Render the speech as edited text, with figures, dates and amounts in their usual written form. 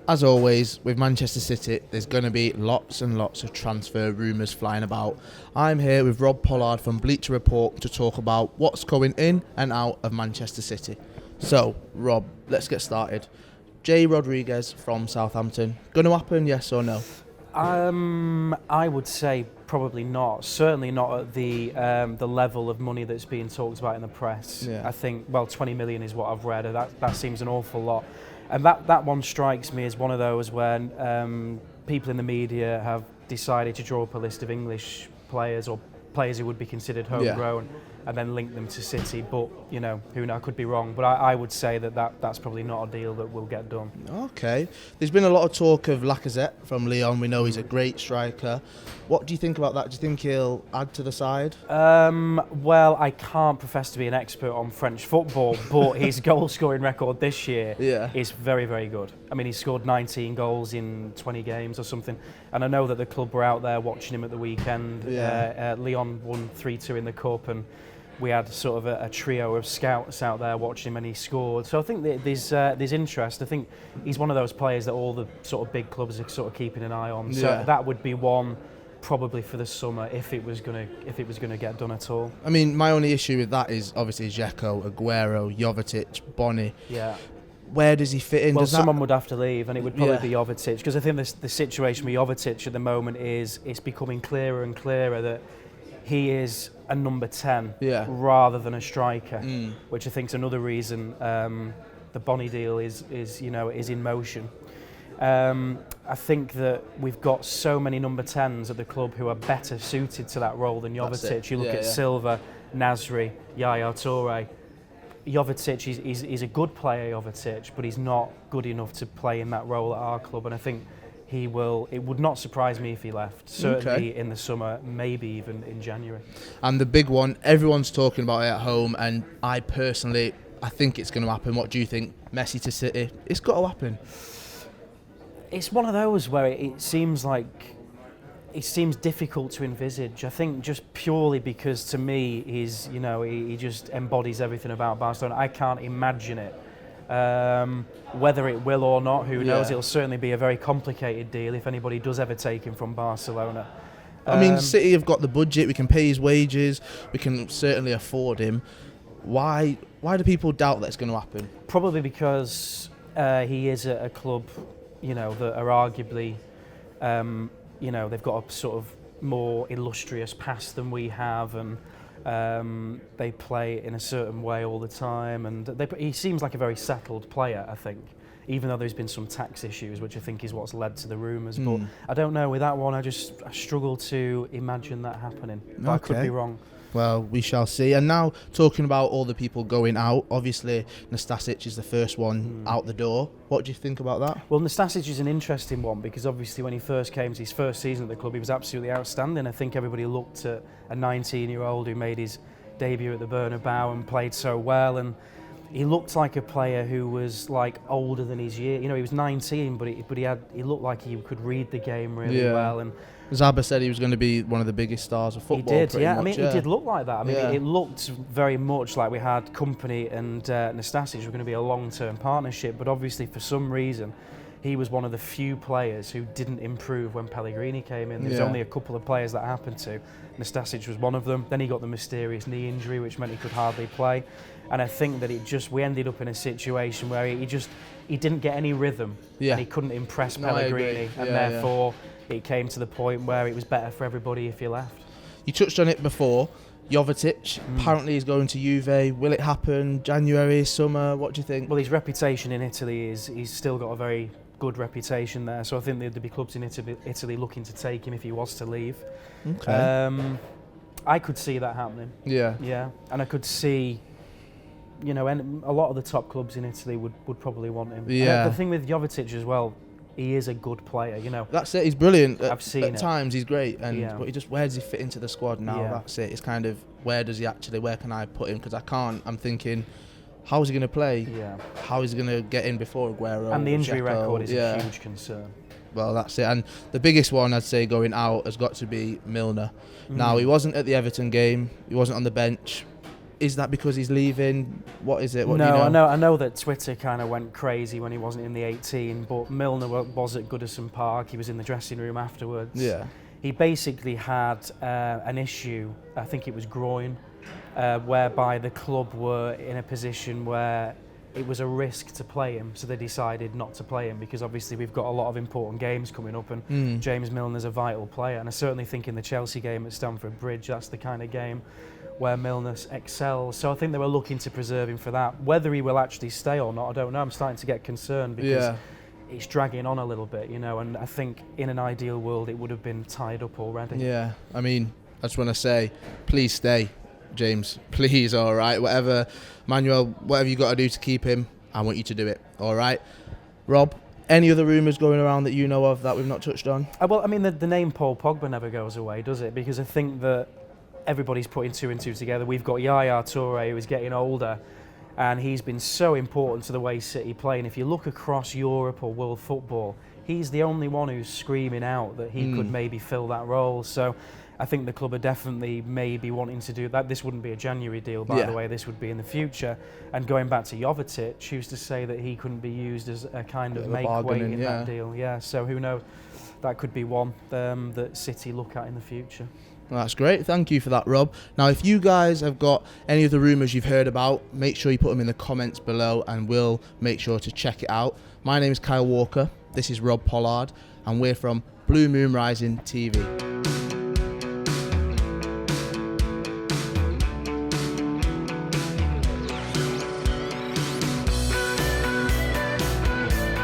as always, with Manchester City, there's going to be lots and lots of transfer rumours flying about. I'm here with Rob Pollard from Bleacher Report to talk about what's going in and out of Manchester City. So, Rob, let's get started. Jay Rodriguez from Southampton. Going to happen, yes or no? I would say probably not. Certainly not at the level of money that's being talked about in the press. Yeah. I think, 20 million is what I've read. And that seems an awful lot. And that one strikes me as one of those where people in the media have decided to draw up a list of English players or players who would be considered homegrown and then link them to City. But, who knows, I could be wrong. But I would say that's probably not a deal that will get done. Okay. There's been a lot of talk of Lacazette from Lyon. We know he's a great striker. What do you think about that? Do you think he'll add to the side? Well, I can't profess to be an expert on French football, but his goal-scoring record this year is very, very good. I mean, he scored 19 goals in 20 games or something. And I know that the club were out there watching him at the weekend. Lyon won 3-2 in the Cup, and we had sort of a trio of scouts out there watching him, and he scored. So I think that there's interest. I think he's one of those players that all the sort of big clubs are sort of keeping an eye on. So that would be one probably for the summer if it was gonna get done at all. I mean, my only issue with that is obviously Dzeko, Aguero, Jovetic, Bonney. Yeah. Where does he fit in? Well, someone would have to leave, and it would probably be Jovetic, because I think the situation with Jovetic at the moment is it's becoming clearer and clearer that he is a number 10 rather than a striker, which I think is another reason the Bonney deal is in motion. I think that we've got so many number 10s at the club who are better suited to that role than Jovetic. You look at Silva, Nasri, Yaya Toure. Jovetic, he's a good player, Jovetic, but he's not good enough to play in that role at our club, and I think he will. It would not surprise me if he left, certainly in the summer, maybe even in January. And the big one, everyone's talking about it at home, and I personally, I think it's going to happen. What do you think? Messi to City? It's got to happen. It's one of those where it seems difficult to envisage. I think just purely because to me he just embodies everything about Barcelona. I can't imagine it. Whether it will or not, who knows? It'll certainly be a very complicated deal if anybody does ever take him from Barcelona. I mean, City have got the budget. We can pay his wages. We can certainly afford him. Why do people doubt that's going to happen? Probably because he is a club, that are arguably, they've got a sort of more illustrious past than we have, and they play in a certain way all the time, and he seems like a very settled player, I think, even though there's been some tax issues, which I think is what's led to the rumours. But I don't know, with that one, I struggle to imagine that happening. But I could be wrong. Well, we shall see. And now, talking about all the people going out, obviously NASTASIC is the first one out the door. What do you think about that? Well, NASTASIC is an interesting one because obviously when he first came to his first season at the club, he was absolutely outstanding. I think everybody looked at a 19-year-old who made his debut at the Bernabeu and played so well, and he looked like a player who was like older than his year. He was 19, but he looked like he could read the game really well. And Zaba said he was going to be one of the biggest stars of football. He did, I mean, it did look like that. I mean, it looked very much like we had Company and NASTASIC were going to be a long-term partnership, but obviously for some reason he was one of the few players who didn't improve when Pellegrini came in. There's only a couple of players that happened to. NASTASIC was one of them. Then he got the mysterious knee injury, which meant he could hardly play. And I think that we ended up in a situation where he didn't get any rhythm, and he couldn't impress Pellegrini, and therefore it came to the point where it was better for everybody if he left. You touched on it before. Jovetic apparently is going to Juve. Will it happen January, summer? What do you think? Well, his reputation in Italy he's still got a very good reputation there, so I think there'd be clubs in Italy looking to take him if he was to leave. Okay. I could see that happening. Yeah, and I could see, and a lot of the top clubs in Italy would probably want him. Yeah. And the thing with Jovetic as well, he is a good player, That's it. He's brilliant. I've seen at times he's great, and but where does he fit into the squad now? That's it. It's kind of where can I put him? Because I can't. I'm thinking, how is he going to play? How is he going to get in before Aguero? And the injury record is a huge concern. Well, that's it. And the biggest one I'd say going out has got to be Milner. Now, he wasn't at the Everton game. He wasn't on the bench. is that because he's leaving? What is it? What No, do you know? I know that Twitter kind of went crazy when he wasn't in the 18, but Milner was at Goodison Park. He was in the dressing room afterwards. Yeah. He basically had an issue, I think it was groin, whereby the club were in a position where it was a risk to play him, so they decided not to play him, because obviously we've got a lot of important games coming up, and James Milner's a vital player, and I certainly think in the Chelsea game at Stamford Bridge, that's the kind of game where Milner excels. So I think they were looking to preserve him for that. Whether he will actually stay or not, I don't know. I'm starting to get concerned because it's dragging on a little bit, you know, and I think in an ideal world it would have been tied up already. Yeah, I mean, I just want to say, please stay, James. Please, all right? Whatever, Manuel, whatever you got to do to keep him, I want you to do it, all right? Rob, any other rumours going around that you know of that we've not touched on? Well, I mean, the name Paul Pogba never goes away, does it? Because I think that everybody's putting two and two together. We've got Yaya Toure, who is getting older, and he's been so important to the way City play. And if you look across Europe or world football, he's the only one who's screaming out that he could maybe fill that role. So I think the club are definitely maybe wanting to do that. This wouldn't be a January deal, by the way. This would be in the future. And going back to Jovetic, who's to say that he couldn't be used as a kind of make weight in that deal. Yeah, so who knows? That could be one that City look at in the future. Well, that's great. Thank you for that, Rob. Now, if you guys have got any of the rumours you've heard about, make sure you put them in the comments below and we'll make sure to check it out. My name is Kyle Walker. This is Rob Pollard and we're from Blue Moon Rising TV.